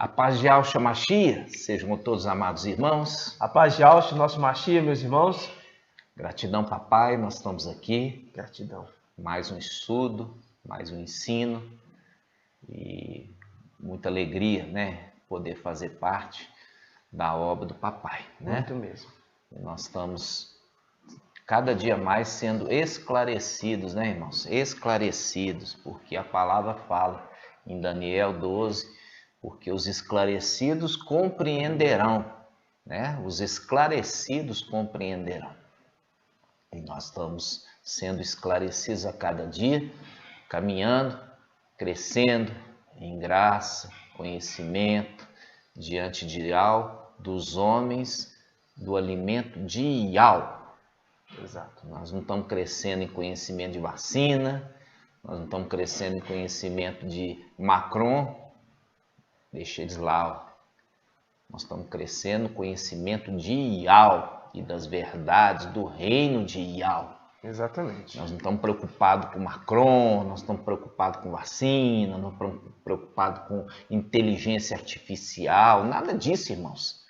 A paz de Yahshua Mashiach, sejam todos amados irmãos. A paz de Yahshua, nosso Mashiach, meus irmãos. Gratidão, papai, nós estamos aqui. Gratidão. Mais um estudo, mais um ensino e muita alegria, né? Poder fazer parte da obra do papai, né? Muito mesmo. Nós estamos cada dia mais sendo esclarecidos, né, irmãos? Esclarecidos, porque a palavra fala em Daniel 12, porque os esclarecidos compreenderão, né? Os esclarecidos compreenderão. E nós estamos sendo esclarecidos a cada dia, caminhando, crescendo em graça, conhecimento, diante de Yahweh, dos homens, do alimento de Yahweh. Exato. Nós não estamos crescendo em conhecimento de vacina, nós não estamos crescendo em conhecimento de Macron, deixa eles lá, ó. Nós estamos crescendo no conhecimento de Yahweh e das verdades do reino de Yahweh. Exatamente. Nós não estamos preocupados com Macron, nós estamos preocupados com vacina, não estamos preocupados com inteligência artificial, nada disso, irmãos.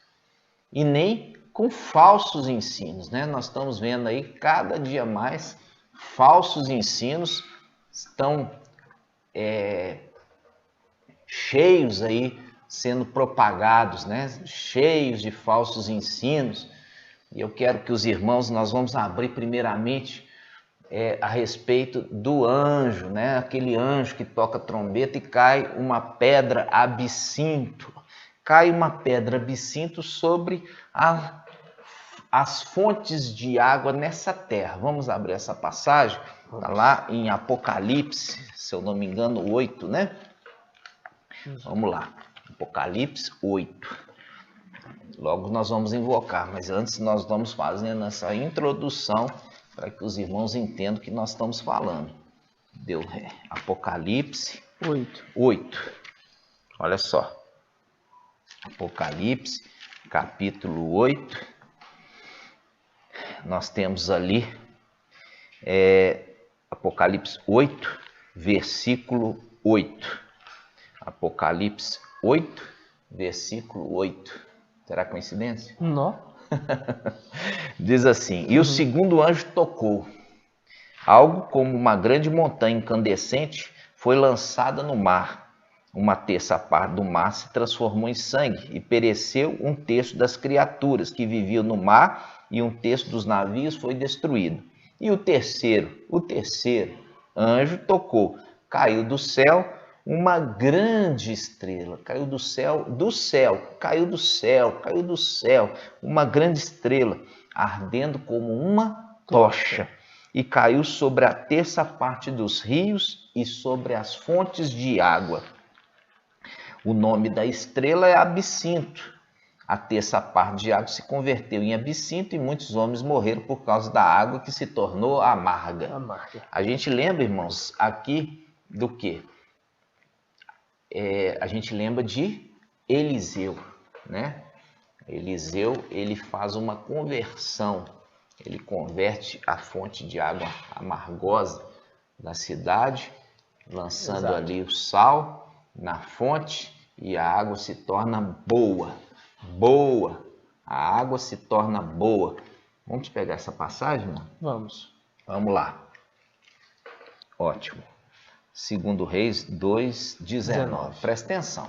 E nem com falsos ensinos, né? Nós estamos vendo aí cada dia mais falsos ensinos estão cheios aí sendo propagados, né? Cheios de falsos ensinos. E eu quero que os irmãos, nós vamos abrir primeiramente a respeito do anjo, né? Aquele anjo que toca trombeta e cai uma pedra absinto. Cai uma pedra absinto sobre as fontes de água nessa terra. Vamos abrir essa passagem, está lá em Apocalipse, se eu não me engano, 8, né? Vamos lá, Apocalipse 8. Logo nós vamos invocar, mas antes nós vamos fazendo essa introdução para que os irmãos entendam o que nós estamos falando. Deu Apocalipse 8. Olha só. Apocalipse, capítulo 8. Nós temos ali Apocalipse 8, versículo 8. Apocalipse 8, versículo 8. Será coincidência? Não. Diz assim: E o segundo anjo tocou. Algo como uma grande montanha incandescente foi lançada no mar. Uma terça parte do mar se transformou em sangue e pereceu um terço das criaturas que viviam no mar e um terço dos navios foi destruído. E o terceiro anjo tocou. Caiu do céu uma grande estrela. Caiu do céu, uma grande estrela, ardendo como uma tocha. E caiu sobre a terça parte dos rios e sobre as fontes de água. O nome da estrela é Absinto. A terça parte de água se converteu em absinto e muitos homens morreram por causa da água que se tornou amarga. A gente lembra, irmãos, aqui do quê? A gente lembra de Eliseu, né? Eliseu, ele faz uma conversão. Ele converte a fonte de água amargosa da cidade, lançando ali o sal na fonte e a água se torna boa. A água se torna boa. Vamos pegar essa passagem, mano? Vamos. Vamos lá. Ótimo. 2 Reis 2:19. Presta atenção,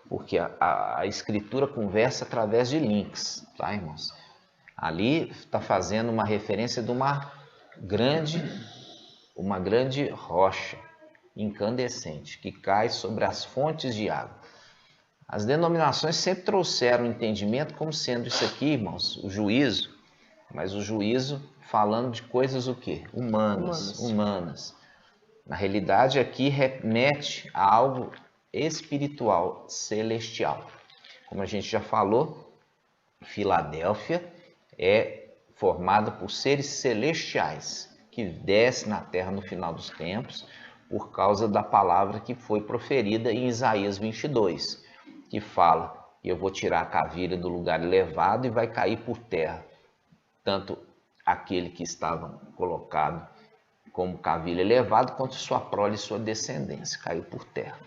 porque a escritura conversa através de links, tá, irmãos? Ali está fazendo uma referência de uma grande rocha incandescente que cai sobre as fontes de água. As denominações sempre trouxeram o entendimento como sendo isso aqui, irmãos, o juízo, mas o juízo falando de coisas o quê? Humanas. Na realidade, aqui remete a algo espiritual, celestial. Como a gente já falou, Filadélfia é formada por seres celestiais que descem na terra no final dos tempos por causa da palavra que foi proferida em Isaías 22, que fala: eu vou tirar a cavilha do lugar elevado e vai cair por terra, tanto aquele que estava colocado como cavilha elevado, quanto sua prole e sua descendência, caiu por terra.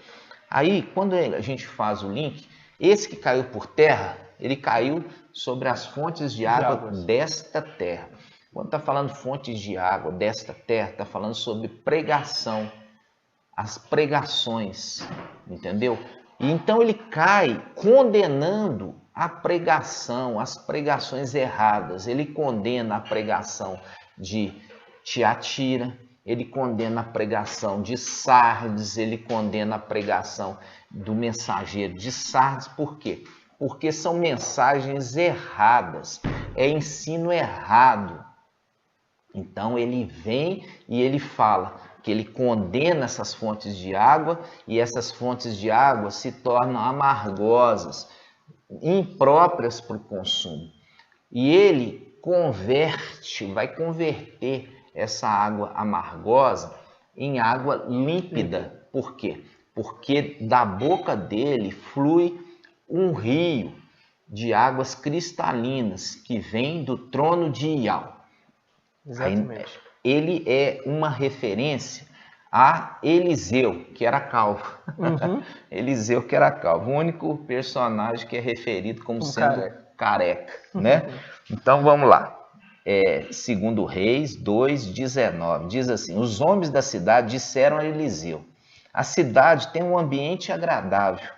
Aí, quando a gente faz o link, Esse que caiu por terra, ele caiu sobre as fontes de água desta terra. Quando está falando fontes de água desta terra, está falando sobre pregação, as pregações, entendeu? E então ele cai condenando a pregação, as pregações erradas. Ele condena a pregação de Tiatira, ele condena a pregação de Sardes, ele condena a pregação do mensageiro de Sardes. Por quê? Porque são mensagens erradas, é ensino errado. Então ele vem e ele fala que ele condena essas fontes de água e essas fontes de água se tornam amargosas, impróprias para o consumo. E ele vai converter essa água amargosa em água límpida. Por quê? Porque da boca dele flui um rio de águas cristalinas que vem do trono de Iau. Exatamente. Ele é uma referência a Eliseu, que era calvo. Eliseu, que era calvo. O único personagem que é referido como sendo careca, né? Então vamos lá. Segundo Reis 2:19, diz assim: os homens da cidade disseram a Eliseu: a cidade tem um ambiente agradável,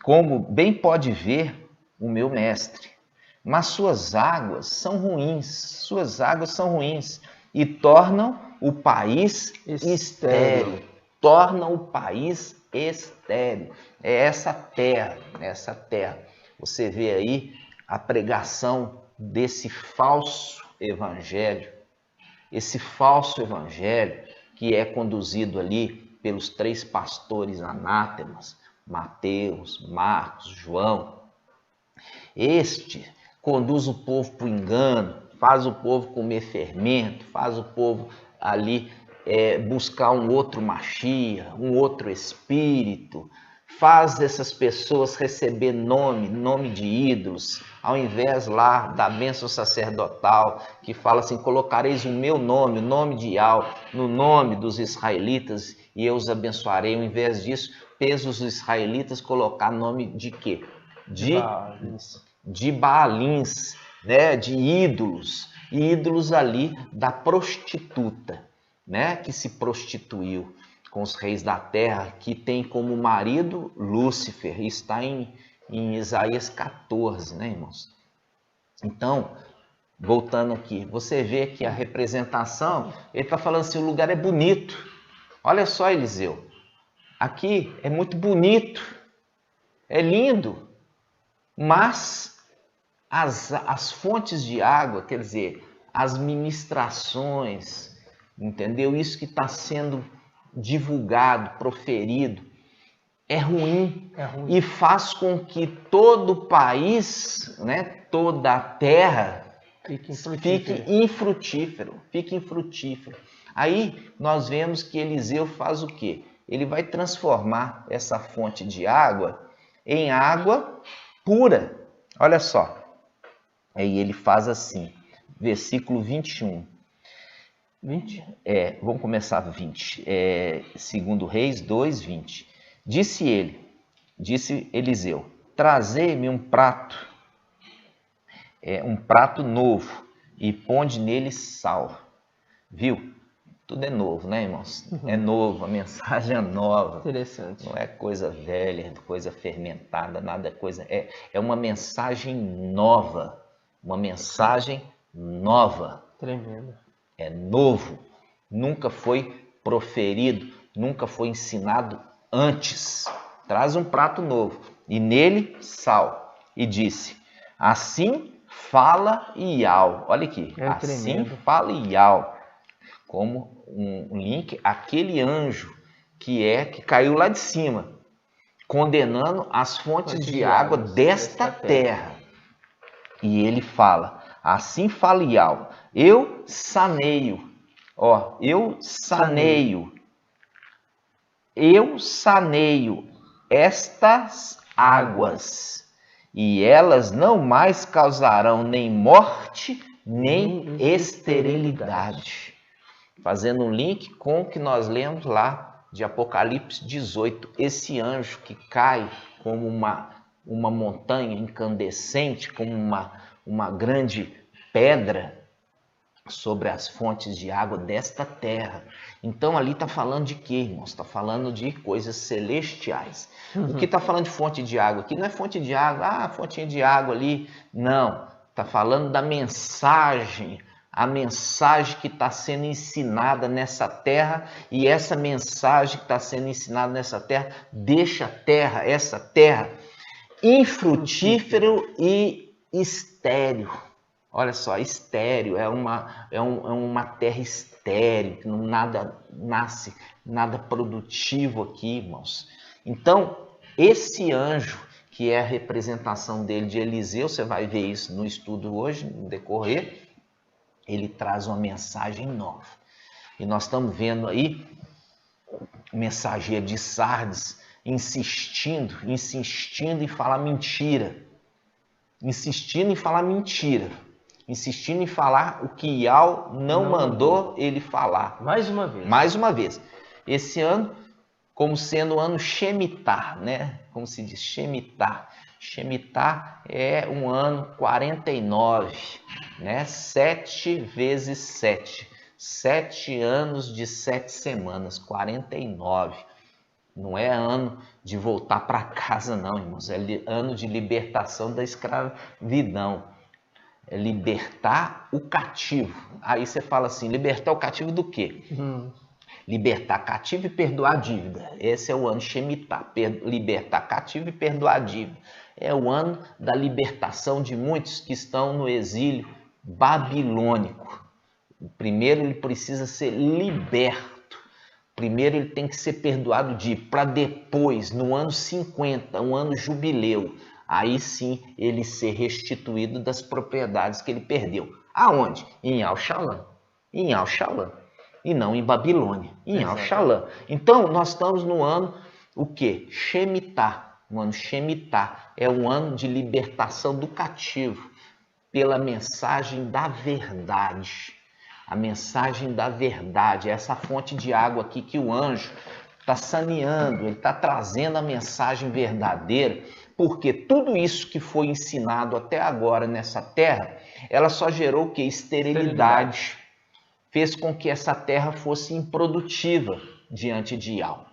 como bem pode ver o meu mestre, mas suas águas são ruins, e tornam o país estéril. É essa terra. Você vê aí a pregação desse falso evangelho, que é conduzido ali pelos 3 pastores anátemas, Mateus, Marcos, João. Este conduz o povo para o engano, faz o povo comer fermento, faz o povo ali buscar um outro Machia, um outro espírito, faz essas pessoas receber nome de ídolos, ao invés lá da bênção sacerdotal, que fala assim: colocareis o meu nome, o nome de Iau, no nome dos israelitas, e eu os abençoarei. Ao invés disso, fez os israelitas colocar nome de quê? De Baalins, né? De ídolos ali da prostituta, né? Que se prostituiu com os reis da terra, que tem como marido Lúcifer, está em Isaías 14, né, irmãos? Então, voltando aqui, você vê que a representação, ele está falando assim: o lugar é bonito. Olha só, Eliseu, aqui é muito bonito, é lindo, mas as fontes de água, quer dizer, as ministrações, entendeu? Isso que está sendo divulgado, proferido, é ruim e faz com que todo o país, né, toda a terra fique infrutífero. Aí nós vemos que Eliseu faz o quê? Ele vai transformar essa fonte de água em água pura. Olha só. Aí ele faz assim, versículo 21. 20? Vamos começar 20. Segundo Reis 2:20. Disse Eliseu: trazei-me um prato novo, e ponde nele sal. Viu? Tudo é novo, né, irmãos? É novo, a mensagem é nova. Interessante. Não é coisa velha, coisa fermentada, nada coisa. É uma mensagem nova. Tremendo. É novo. Nunca foi proferido, nunca foi ensinado antes. Traz um prato novo, e nele sal. E disse: assim fala Iau. Olha aqui. Assim fala Iau. Como um link, aquele anjo que caiu lá de cima, condenando as fontes de água desta terra. E ele fala: assim fala Iau, eu saneio estas águas, e elas não mais causarão nem morte, nem esterilidade. Fazendo um link com o que nós lemos lá de Apocalipse 18. Esse anjo que cai como uma montanha incandescente, como uma grande pedra sobre as fontes de água desta terra. Então ali está falando de quê, irmãos? Está falando de coisas celestiais. O que está falando de fonte de água aqui não é fonte de água, fontinha de água ali. Não, está falando da mensagem, a mensagem que está sendo ensinada nessa terra, e essa mensagem que está sendo ensinada nessa terra deixa essa terra infrutífero e estéril. Olha só, estéril, é uma terra estéril, que nada nasce, nada produtivo aqui, irmãos. Então, esse anjo, que é a representação dele de Eliseu, você vai ver isso no estudo hoje, no decorrer, ele traz uma mensagem nova. E nós estamos vendo aí o mensageiro de Sardes insistindo em falar mentira. Insistindo em falar mentira. Insistindo em falar o que Ial não mandou ele falar. Mais uma vez. Mais uma vez. Esse ano, como sendo o ano Shemitah, né? Como se diz, Shemitah. Shemitah é um ano 49, né? 7 vezes 7. 7 anos de 7 semanas, 49. Não é ano de voltar para casa, não, irmãos. É ano de libertação da escravidão. É libertar o cativo. Aí você fala assim, libertar o cativo do quê? Libertar cativo e perdoar a dívida. Esse é o ano Shemitah. Libertar cativo e perdoar a dívida. É o ano da libertação de muitos que estão no exílio babilônico. Primeiro ele precisa ser liberto. Primeiro ele tem que ser perdoado para depois, no ano 50, um ano jubileu, aí sim ele ser restituído das propriedades que ele perdeu. Aonde? Em Al-Shalom. Em Al-Shalom. E não em Babilônia. Em Al-Shalom. Então nós estamos no ano, o quê? Shemitah. O ano Shemitah é um ano de libertação do cativo pela mensagem da verdade. A mensagem da verdade, essa fonte de água aqui que o anjo está saneando, ele está trazendo a mensagem verdadeira, porque tudo isso que foi ensinado até agora nessa terra, ela só gerou o quê? Esterilidade. Fez com que essa terra fosse improdutiva diante de Ial.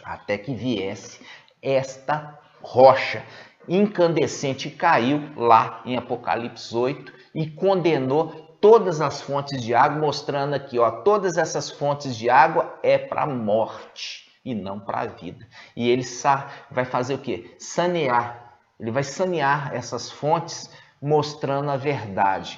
Até que viesse esta rocha incandescente, caiu lá em Apocalipse 8 e condenou todas as fontes de água, mostrando aqui, ó, todas essas fontes de água é para a morte e não para a vida. E ele vai fazer o quê? Sanear. Ele vai sanear essas fontes, mostrando a verdade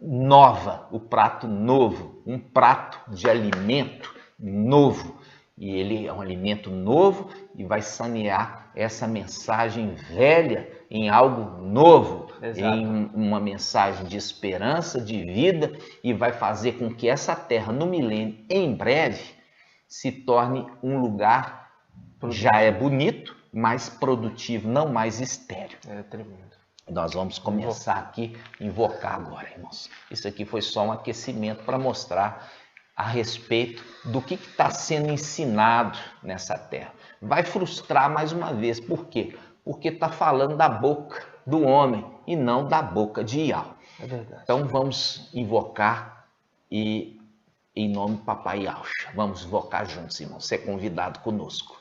nova, o prato novo, um prato de alimento novo. E ele é um alimento novo e vai sanear essa mensagem velha em algo novo. Exato. Em uma mensagem de esperança, de vida, e vai fazer com que essa terra, no milênio, em breve, se torne um lugar, já é bonito, mais produtivo, não mais estéril. É tremendo. Nós vamos começar aqui a invocar agora, irmãos. Isso aqui foi só um aquecimento para mostrar a respeito do que está sendo ensinado nessa terra. Vai frustrar mais uma vez. Por quê? Porque está falando da boca do homem e não da boca de Ial. É verdade. Então vamos invocar e em nome do Papai Yahshua. Vamos invocar juntos, irmãos. Você é convidado conosco.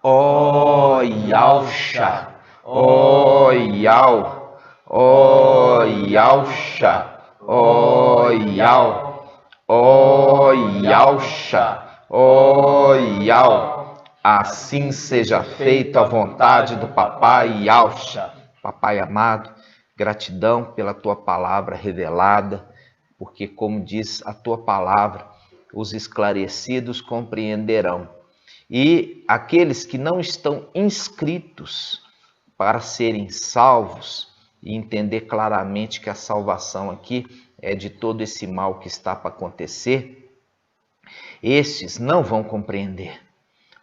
Ó Yahshua, ó Yahweh, ó Yahshua, ó Yahweh, ó Yahshua, ó Yahweh. Assim seja feita a vontade do Papai Yahshua. Papai amado, gratidão pela tua palavra revelada, porque, como diz a tua palavra, os esclarecidos compreenderão. E aqueles que não estão inscritos para serem salvos e entender claramente que a salvação aqui é de todo esse mal que está para acontecer, estes não vão compreender,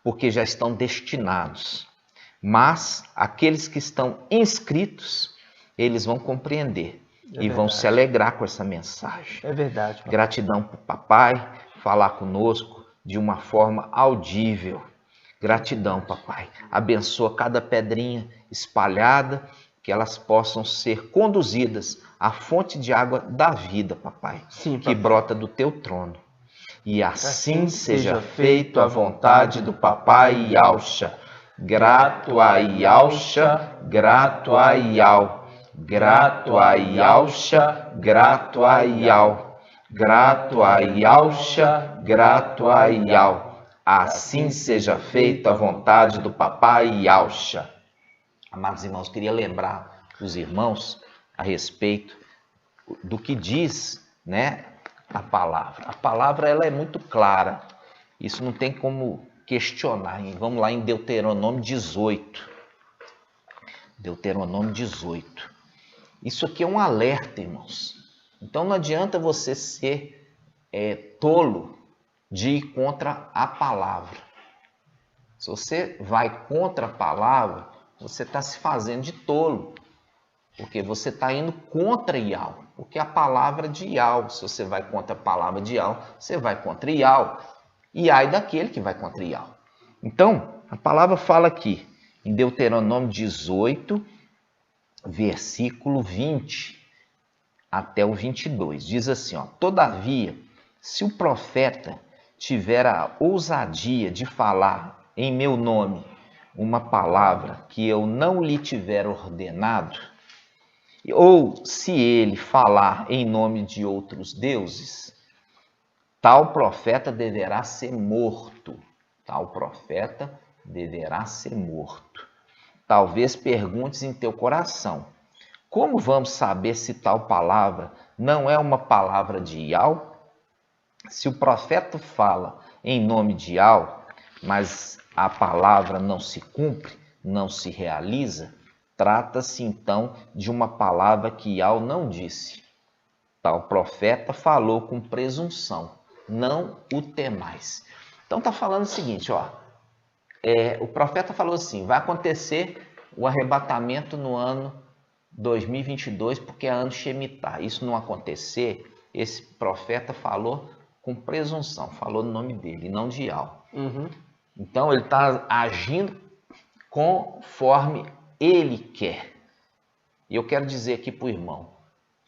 porque já estão destinados. Mas aqueles que estão inscritos, eles vão compreender e vão se alegrar com essa mensagem. É verdade. Papai. Gratidão para o papai falar conosco de uma forma audível. Gratidão, papai. Abençoa cada pedrinha espalhada, que elas possam ser conduzidas à fonte de água da vida, papai, Sim, que papai. brota do teu trono. E assim seja feito a vontade do papai Yauxa. Grato a Yauxa, grato a Yau. Grato a Yauxa, grato a Yau. Grato a Yauxa, grato a Yau. Assim seja feita a vontade do papai Yauxa. Amados irmãos, queria lembrar os irmãos a respeito do que diz, né, a palavra. A palavra ela é muito clara. Isso não tem como questionar. Vamos lá em Deuteronômio 18. Deuteronômio 18. Isso aqui é um alerta, irmãos. Então não adianta você ser tolo de ir contra a palavra. Se você vai contra a palavra, você está se fazendo de tolo. Porque você está indo contra Iau. Porque a palavra de Iau, se você vai contra a palavra de Iau, você vai contra Iau. E ai daquele que vai contra Iau. Então, a palavra fala aqui, em Deuteronômio 18, versículo 20 até o 22. Diz assim, ó: Todavia, se o profeta tiver a ousadia de falar em meu nome uma palavra que eu não lhe tiver ordenado, ou se ele falar em nome de outros deuses, tal profeta deverá ser morto. Tal profeta deverá ser morto. Talvez perguntes em teu coração: como vamos saber se tal palavra não é uma palavra de Iau? Se o profeta fala em nome de Iau, mas a palavra não se cumpre, não se realiza, trata-se então de uma palavra que Iau não disse. Tal profeta falou com presunção, não o temais. Então está falando o seguinte, ó, o profeta falou assim, vai acontecer o arrebatamento no ano 2022, porque é ano Shemitah. Isso não acontecer, esse profeta falou com presunção, falou no nome dele, e não de Iau. Então ele está agindo conforme ele quer. E eu quero dizer aqui para o irmão,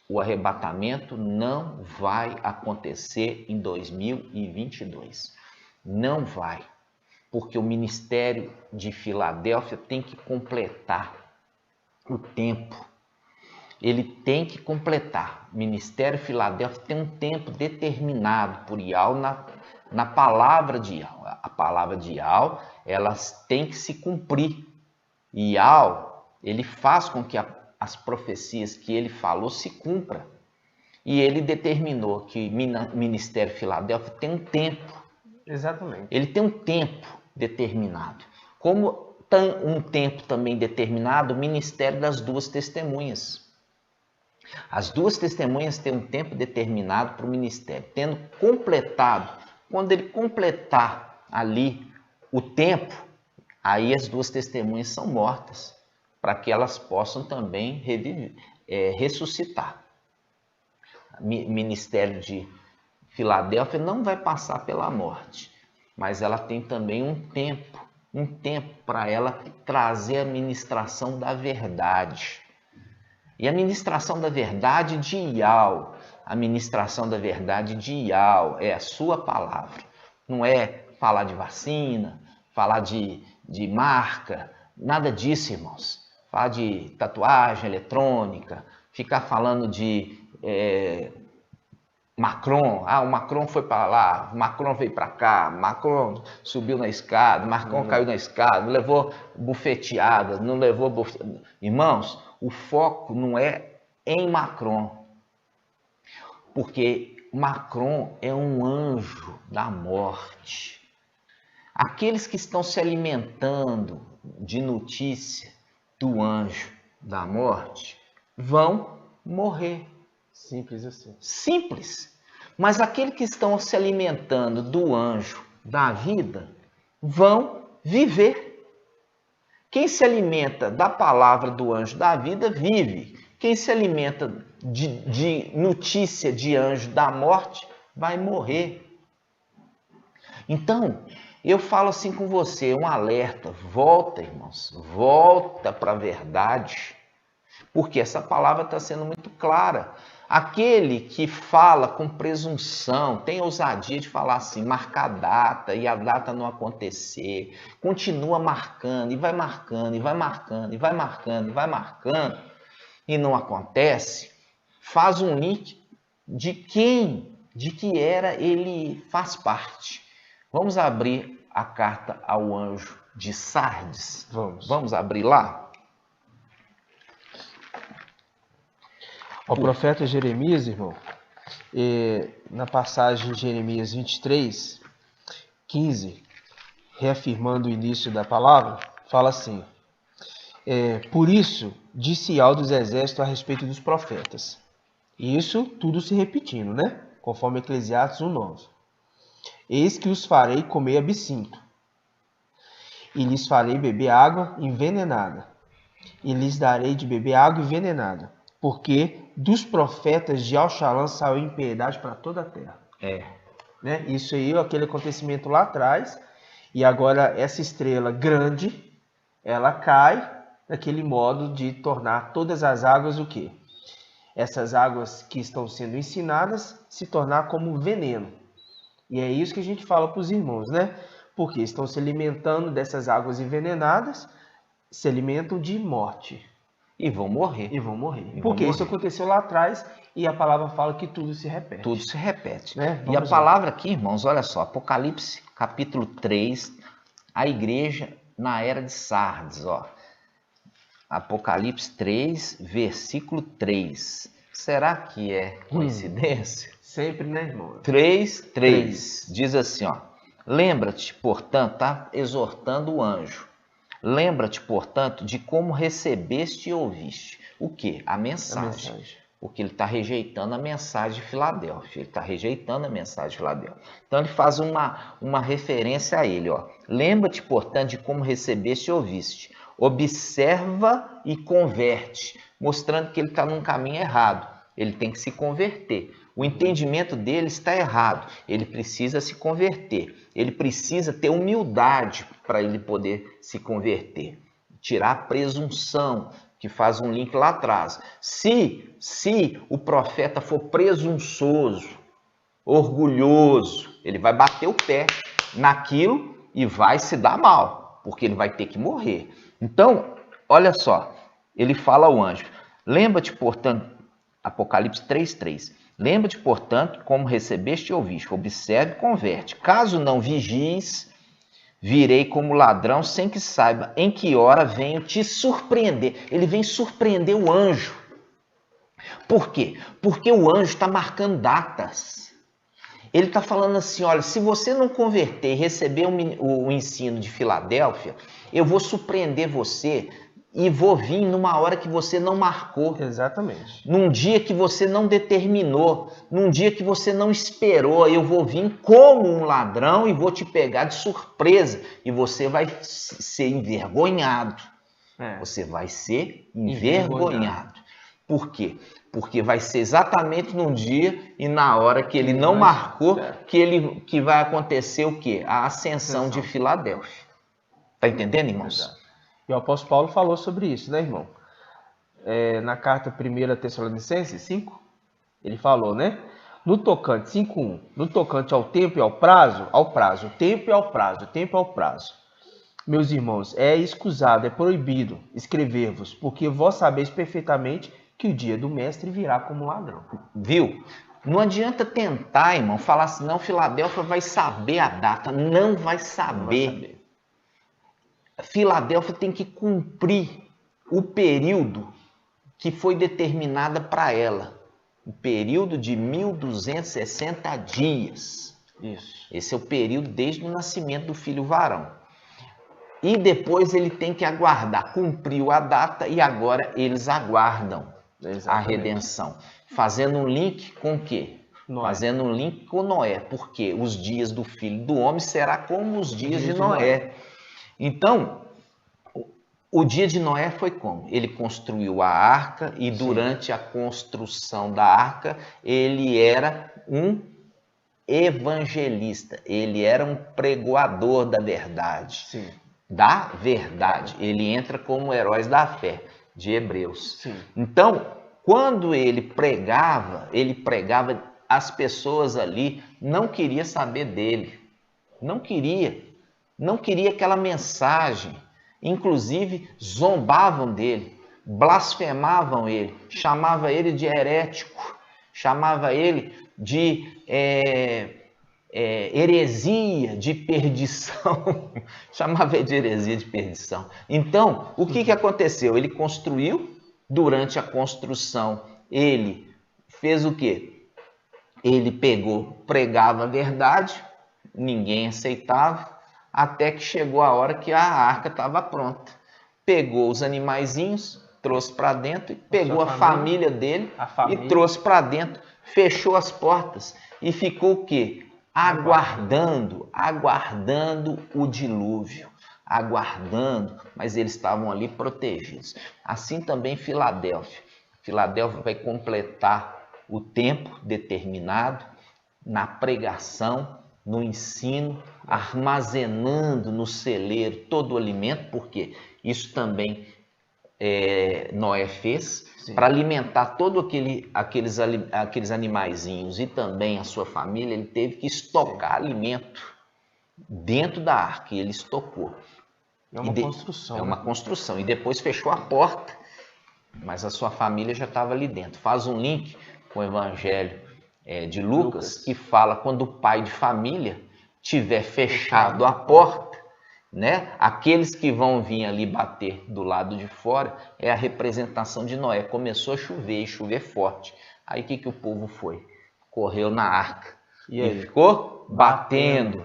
o arrebatamento não vai acontecer em 2022. Não vai. Porque o ministério de Filadélfia tem que completar o tempo. Ele tem que completar. O ministério de Filadélfia tem um tempo determinado por Iau na palavra de Iau. A palavra de Iau, elas têm que se cumprir. Iau, ele faz com que as profecias que ele falou se cumpram. E ele determinou que o ministério de Filadélfia tem um tempo. Exatamente. Ele tem um tempo determinado. Como tem um tempo também determinado o ministério das duas testemunhas. As duas testemunhas têm um tempo determinado para o ministério. Tendo completado, quando ele completar ali o tempo, aí as duas testemunhas são mortas, para que elas possam também ressuscitar. O ministério de Filadélfia não vai passar pela morte, mas ela tem também um tempo para ela trazer a ministração da verdade. E a ministração da verdade de Iau, a ministração da verdade de Iau é a sua palavra. Não é falar de vacina, falar de marca, nada disso, irmãos. Falar de tatuagem eletrônica, ficar falando de Macron, o Macron foi para lá, Macron veio para cá, Macron subiu na escada, Macron caiu na escada, levou bufeteada, não levou bufeteada. Irmãos, o foco não é em Macron, porque Macron é um anjo da morte. Aqueles que estão se alimentando de notícia do anjo da morte vão morrer. Simples assim. Simples. Mas aqueles que estão se alimentando do anjo da vida vão viver. Quem se alimenta da palavra do anjo da vida vive. Quem se alimenta de notícia de anjo da morte vai morrer. Então, Eu falo assim com você, um alerta, volta, irmãos, volta para a verdade, porque essa palavra está sendo muito clara. Aquele que fala com presunção, tem ousadia de falar assim, marcar data e a data não acontecer, continua marcando e vai marcando e vai marcando e vai marcando e vai marcando e não acontece, faz um link de que era ele faz parte. Vamos abrir a carta ao anjo de Sardes. Vamos abrir lá? O profeta Jeremias, irmão, na passagem de Jeremias 23, 15, reafirmando o início da palavra, fala assim: por isso disse-ao dos exércitos a respeito dos profetas. E isso tudo se repetindo, né? Conforme Eclesiastes 1:9. Eis que os farei comer absinto, e lhes farei beber água envenenada, e lhes darei de beber água envenenada, porque dos profetas de Alxalã saiu impiedade para toda a terra. Né? Isso aí, aquele acontecimento lá atrás, e agora essa estrela grande, ela cai naquele modo de tornar todas as águas o quê? Essas águas que estão sendo ensinadas se tornar como veneno. E é isso que a gente fala para os irmãos, né? Porque estão se alimentando dessas águas envenenadas, se alimentam de morte. E vão morrer. Porque isso aconteceu lá atrás e a palavra fala que tudo se repete. Tudo se repete. Né? E a palavra aqui, irmãos, olha só, Apocalipse capítulo 3, a igreja na era de Sardes, ó. Apocalipse 3, versículo 3. Será que é coincidência? Sempre, né, irmão? 3. Diz assim, ó. Lembra-te, portanto, tá exortando o anjo. Lembra-te, portanto, de como recebeste e ouviste. O quê? A mensagem. Porque ele está rejeitando a mensagem de Filadélfia. Ele está rejeitando a mensagem de Filadélfia. Então ele faz uma referência a ele, ó. Lembra-te, portanto, de como recebeste e ouviste. Observa e converte, mostrando que ele está num caminho errado. Ele tem que se converter. O entendimento dele está errado. Ele precisa se converter. Ele precisa ter humildade para ele poder se converter. Tirar a presunção, que faz um link lá atrás. Se o profeta for presunçoso, orgulhoso, ele vai bater o pé naquilo e vai se dar mal, porque ele vai ter que morrer. Então, olha só, ele fala ao anjo, lembra-te, portanto, Apocalipse 3:3, lembra-te, portanto, como recebeste e ouviste, observe e converte. Caso não vigies, virei como ladrão sem que saiba em que hora venho te surpreender. Ele vem surpreender o anjo. Por quê? Porque o anjo está marcando datas. Ele está falando assim, olha, se você não converter e receber o ensino de Filadélfia, eu vou surpreender você e vou vir numa hora que você não marcou. Exatamente. Num dia que você não determinou, num dia que você não esperou, eu vou vir como um ladrão e vou te pegar de surpresa e você vai ser envergonhado. Você vai ser envergonhado. Por quê? Porque vai ser exatamente num dia e na hora que ele não marcou que vai acontecer o quê? A ascensão de Filadélfia. Tá entendendo, irmãos? Exato. E o apóstolo Paulo falou sobre isso, né, irmão? Na carta 1 Tessalonicenses 5, ele falou, né? No tocante, 5:1, no tocante ao tempo e ao prazo, o tempo e ao prazo, o tempo e ao prazo. Meus irmãos, é escusado, é proibido escrever-vos, porque vós sabeis perfeitamente que o dia do mestre virá como ladrão. Viu? Não adianta tentar, irmão, falar assim, não, Filadélfia vai saber a data. Não vai saber. Filadélfia tem que cumprir o período que foi determinado para ela. O período de 1260 dias. Isso. Esse é o período desde o nascimento do filho varão. E depois ele tem que aguardar. Cumpriu a data e agora eles aguardam a redenção. Fazendo um link com o quê? Noé. Fazendo um link com Noé. Porque os dias do filho do homem será como os dias de Noé. Então, o dia de Noé foi como? Ele construiu a arca e durante a construção da arca, ele era um evangelista, ele era um pregoador da verdade. Sim. Da verdade. Ele entra como heróis da fé de Hebreus. Sim. Então, quando ele pregava, as pessoas ali não queriam saber dele. Não queria aquela mensagem. Inclusive, zombavam dele, blasfemavam ele, chamava ele de herético, chamava ele de heresia de perdição. Chamava ele de heresia de perdição. Então, o que aconteceu? Ele construiu, durante a construção, ele fez o quê? Ele pregava a verdade, ninguém aceitava, até que chegou a hora que a arca estava pronta. Pegou os animaizinhos, trouxe para dentro, pegou a família dele e trouxe para dentro, fechou as portas e ficou o quê? Aguardando o dilúvio, aguardando, mas eles estavam ali protegidos. Assim também Filadélfia. Filadélfia vai completar o tempo determinado na pregação, no ensino, armazenando no celeiro todo o alimento, porque isso também Noé fez, para alimentar todos aqueles animaizinhos e também a sua família. Ele teve que estocar alimento dentro da arca, e ele estocou. É uma construção. É uma construção. E depois fechou a porta, mas a sua família já estava ali dentro. Faz um link com o Evangelho de Lucas, que fala quando o pai de família tiver fechado a porta, né? Aqueles que vão vir ali bater do lado de fora é a representação de Noé. Começou a chover, e chover forte. Aí o que o povo foi? Correu na arca e ficou batendo,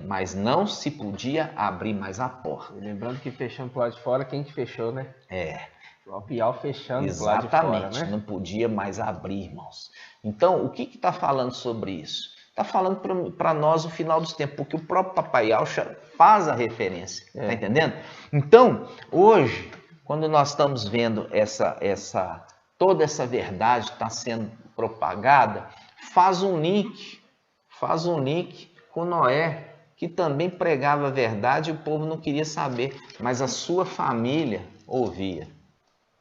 mas não se podia abrir mais a porta. Lembrando que fechando pro lado de fora, quem que fechou, né? O piau fechando pro lado de fora, né? Exatamente, não podia mais abrir, irmãos. Então, o que está falando sobre isso? Está falando para nós o final dos tempos, porque o próprio Papai Alcha faz a referência, tá entendendo? Então, hoje, quando nós estamos vendo toda essa verdade está sendo propagada, faz um link com Noé, que também pregava a verdade e o povo não queria saber, mas a sua família ouvia,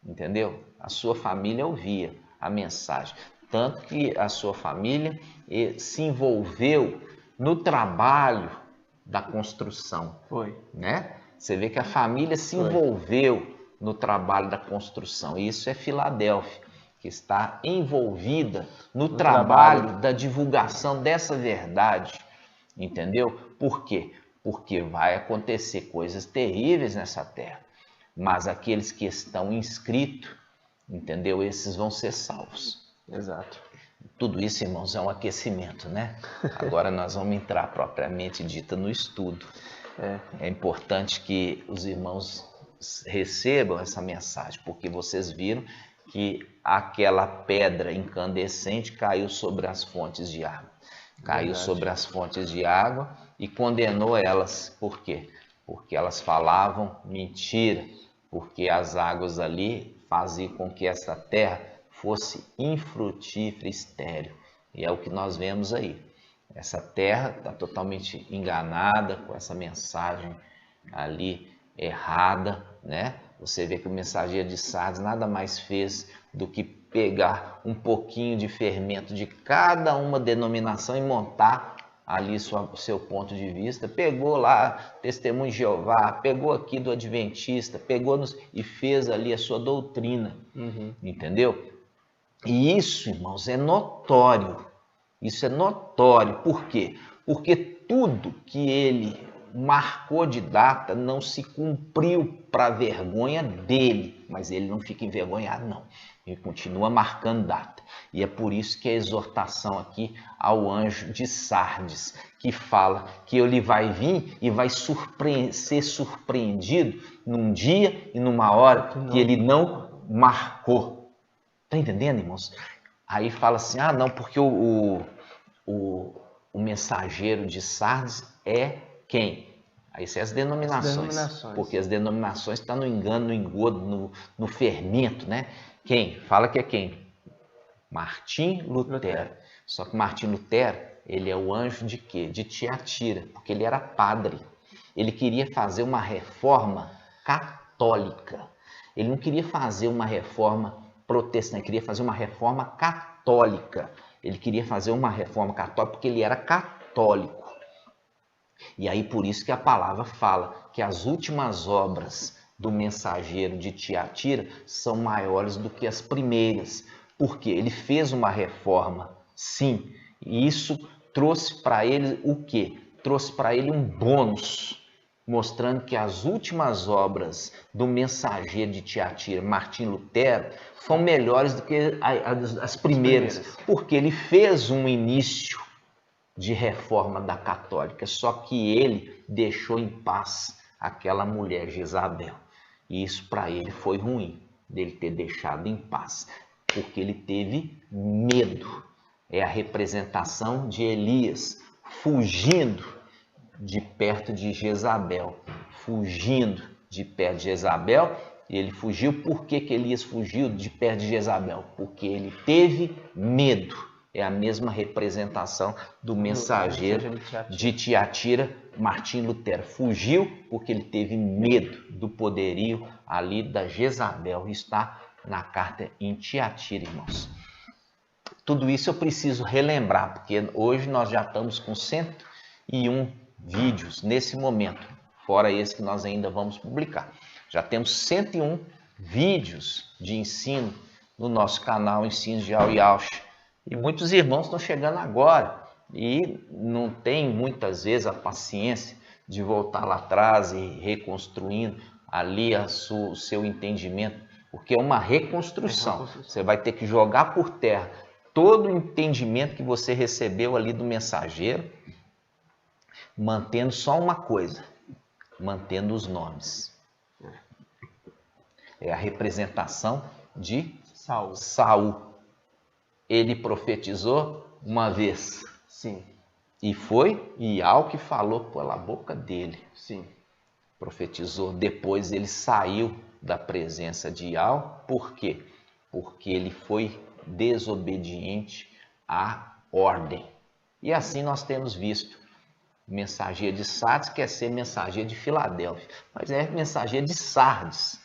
entendeu? A sua família ouvia a mensagem. Tanto que a sua família se envolveu no trabalho da construção. Né? Você vê que a família se envolveu no trabalho da construção. E isso é Filadélfia, que está envolvida no trabalho da divulgação dessa verdade. Entendeu? Por quê? Porque vai acontecer coisas terríveis nessa terra. Mas aqueles que estão inscritos, entendeu? Esses vão ser salvos. Exato. Tudo isso, irmãos, é um aquecimento, né? Agora nós vamos entrar propriamente dita no estudo. É importante que os irmãos recebam essa mensagem, porque vocês viram que aquela pedra incandescente caiu sobre as fontes de água. Caiu sobre as fontes de água e condenou elas. Por quê? Porque elas falavam mentira, porque as águas ali faziam com que essa terra fosse infrutífera e estéril. E é o que nós vemos aí. Essa terra está totalmente enganada com essa mensagem ali errada, né? Você vê que o mensageiro de Sardes nada mais fez do que pegar um pouquinho de fermento de cada uma denominação e montar ali o seu ponto de vista. Pegou lá Testemunho de Jeová, pegou aqui do Adventista, e fez ali a sua doutrina, entendeu? E isso, irmãos, é notório. Isso é notório. Por quê? Porque tudo que ele marcou de data não se cumpriu para a vergonha dele. Mas ele não fica envergonhado, não. Ele continua marcando data. E é por isso que a exortação aqui ao anjo de Sardes, que fala que ele vai vir e vai ser surpreendido num dia e numa hora que ele não marcou. Está entendendo, irmãos? Aí fala assim, não, porque o mensageiro de Sardes é quem? Aí são as denominações. Porque as denominações estão no engano, no engodo, no fermento, né? Quem? Fala que é quem? Martim Lutero. Só que Martim Lutero, ele é o anjo de quê? De Tiatira, porque ele era padre. Ele queria fazer uma reforma católica. Ele não queria fazer uma reforma protestante, ele queria fazer uma reforma católica. Ele queria fazer uma reforma católica porque ele era católico. E aí por isso que a palavra fala que as últimas obras do mensageiro de Tiatira são maiores do que as primeiras. Porque ele fez uma reforma, sim, e isso trouxe para ele o quê? Trouxe para ele um bônus, mostrando que as últimas obras do mensageiro de Tiatira, Martim Lutero, são melhores do que as primeiras, porque ele fez um início de reforma da católica, só que ele deixou em paz aquela mulher Jezabel. E isso para ele foi ruim, dele ter deixado em paz, porque ele teve medo. É a representação de Elias fugindo de perto de Jezabel, fugindo de perto de Jezabel. E ele fugiu. Por que Elias fugiu de perto de Jezabel? Porque ele teve medo. É a mesma representação do mensageiro de Tiatira, Martim Lutero. Fugiu porque ele teve medo do poderio ali da Jezabel. Está na carta em Tiatira, irmãos. Tudo isso eu preciso relembrar, porque hoje nós já estamos com 101 vídeos nesse momento, fora esse que nós ainda vamos publicar. Já temos 101 vídeos de ensino no nosso canal Ensinos de Al e Alcha. E muitos irmãos estão chegando agora e não tem muitas vezes a paciência de voltar lá atrás e reconstruindo ali o seu entendimento, porque é uma reconstrução. Você vai ter que jogar por terra todo o entendimento que você recebeu ali do mensageiro, mantendo só uma coisa, mantendo os nomes. É a representação de Saul. Ele profetizou uma vez. Sim. E foi Ial que falou pela boca dele. Sim. Profetizou. Depois ele saiu da presença de Ial. Por quê? Porque ele foi desobediente à ordem. E assim nós temos visto. Mensageiro de Sardes quer ser mensageiro de Filadélfia, mas é mensageiro de Sardes.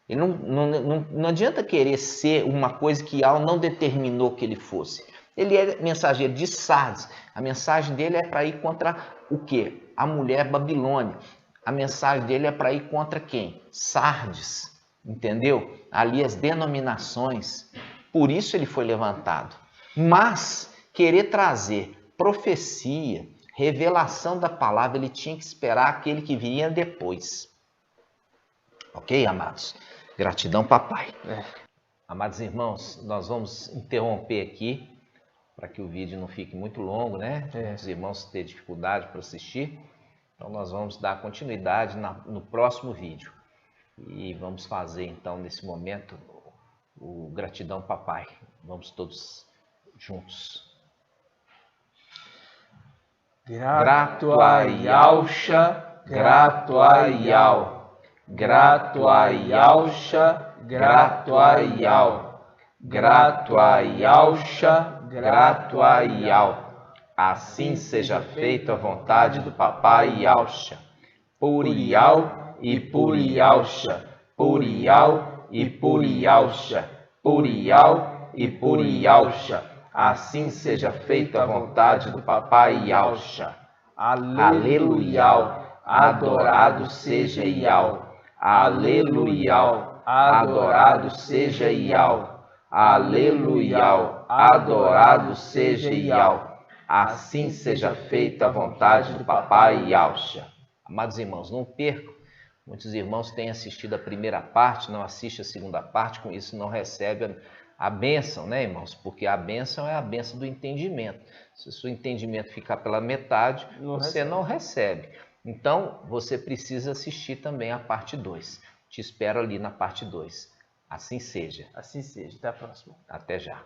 Ele não adianta querer ser uma coisa que Ial não determinou que ele fosse. Ele é mensageiro de Sardes. A mensagem dele é para ir contra o quê? A mulher Babilônia. A mensagem dele é para ir contra quem? Sardes. Entendeu? Ali as denominações. Por isso ele foi levantado. Mas querer trazer profecia, revelação da palavra, ele tinha que esperar aquele que viria depois. Ok, amados? Gratidão, papai. Amados irmãos, nós vamos interromper aqui para que o vídeo não fique muito longo, né? Os irmãos têm dificuldade para assistir. Então nós vamos dar continuidade no próximo vídeo. E vamos fazer então nesse momento o gratidão, papai. Vamos todos juntos. Grato a Yalcha, grato a Yal. Grato a Yalcha, grato a Yal. Grato a Yalcha, grato a Yal. Assim seja feita a vontade do papai Yalcha. Por Yal e por Yalcha. Por Yal e por Yalcha. Por Yal e por Yalcha. Assim seja feita a vontade do papai Yalcha. Aleluia. Adorado seja Ial. Aleluia. Adorado seja Ial. Aleluia. Adorado seja Ial. Assim seja feita a vontade do papai Yalcha. Amados irmãos, não percam. Muitos irmãos têm assistido a primeira parte, não assistem a segunda parte, com isso não recebem a bênção, né, irmãos? Porque a bênção é a bênção do entendimento. Se o seu entendimento ficar pela metade, você não recebe. Então, você precisa assistir também a parte 2. Te espero ali na parte 2. Assim seja. Assim seja. Até a próxima. Até já.